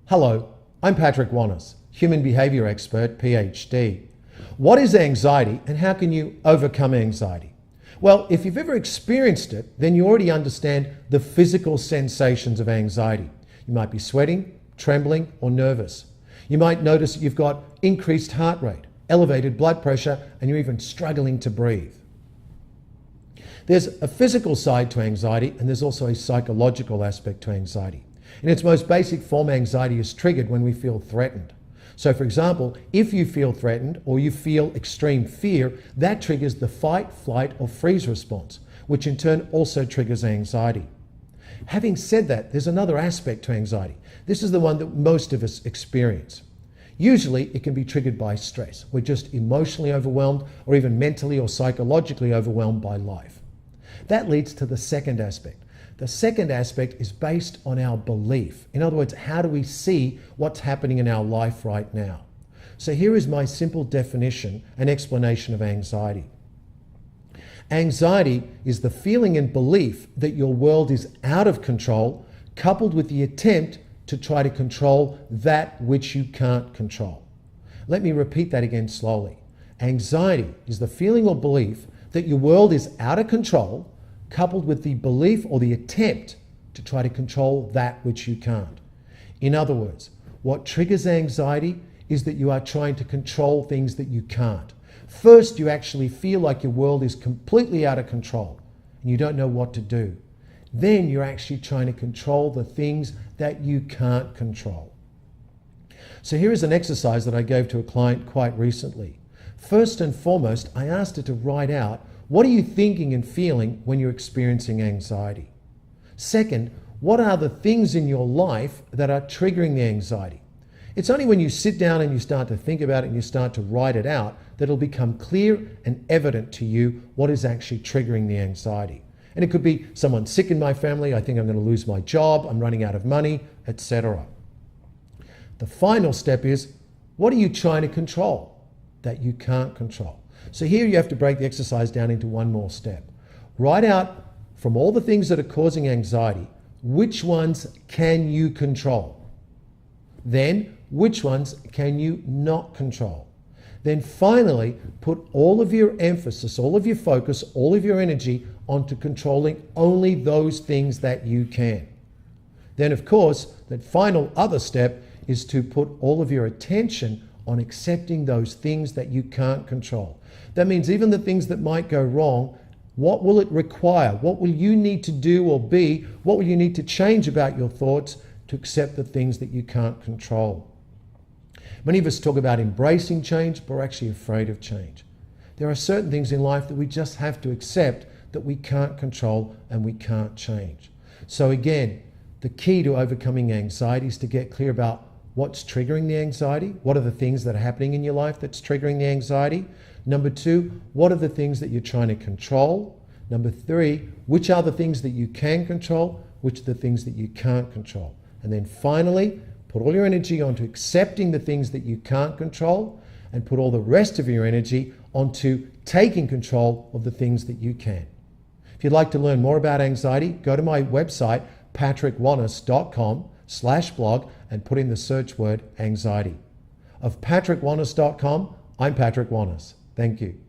Hello, I'm Patrick Wanis, human behavior expert, PhD. What is anxiety and how can you overcome anxiety? Well, if you've ever experienced it, then you already understand the physical sensations of anxiety. You might be sweating, trembling, or nervous. You might notice that you've got increased heart rate, elevated blood pressure, and you're even struggling to breathe. There's a physical side to anxiety, and there's also a psychological aspect to anxiety. In its most basic form, anxiety is triggered when we feel threatened. So for example, if you feel threatened or you feel extreme fear, that triggers the fight, flight, or freeze response, which in turn also triggers anxiety. Having said that, there's another aspect to anxiety. This is the one that most of us experience. Usually it can be triggered by stress. We're just emotionally overwhelmed or even mentally or psychologically overwhelmed by life. That leads to the second aspect. The second aspect is based on our belief. In other words, how do we see what's happening in our life right now? So here is my simple definition and explanation of anxiety. Anxiety is the feeling and belief that your world is out of control, coupled with the attempt to try to control that which you can't control. Let me repeat that again slowly. Anxiety is the feeling or belief that your world is out of control, coupled with the belief or the attempt to try to control that which you can't. In other words, what triggers anxiety is that you are trying to control things that you can't. First, you actually feel like your world is completely out of control and you don't know what to do. Then you're actually trying to control the things that you can't control. So here is an exercise that I gave to a client quite recently. First and foremost, I asked her to write out, what are you thinking and feeling when you're experiencing anxiety? Second, what are the things in your life that are triggering the anxiety? It's only when you sit down and you start to think about it and you start to write it out that it'll become clear and evident to you what is actually triggering the anxiety. And it could be someone sick in my family, I think I'm going to lose my job, I'm running out of money, etc. The final step is, what are you trying to control that you can't control? So here you have to break the exercise down into one more step. Write out from all the things that are causing anxiety, which ones can you control? Then, which ones can you not control? Then finally, put all of your emphasis, all of your focus, all of your energy onto controlling only those things that you can. Then of course, that final other step is to put all of your attention on accepting those things that you can't control. That means even the things that might go wrong, what will it require? What will you need to do or be? What will you need to change about your thoughts to accept the things that you can't control? Many of us talk about embracing change, but we're actually afraid of change. There are certain things in life that we just have to accept that we can't control and we can't change. So again, the key to overcoming anxiety is to get clear about what's triggering the anxiety. What are the things that are happening in your life that's triggering the anxiety? Number two, what are the things that you're trying to control? Number three, which are the things that you can control? Which are the things that you can't control? And then finally, put all your energy onto accepting the things that you can't control and put all the rest of your energy onto taking control of the things that you can. If you'd like to learn more about anxiety, go to my website, patrickwanis.com/blog, and put in the search word anxiety. Of patrickwanis.com, I'm Patrick Wanis. Thank you.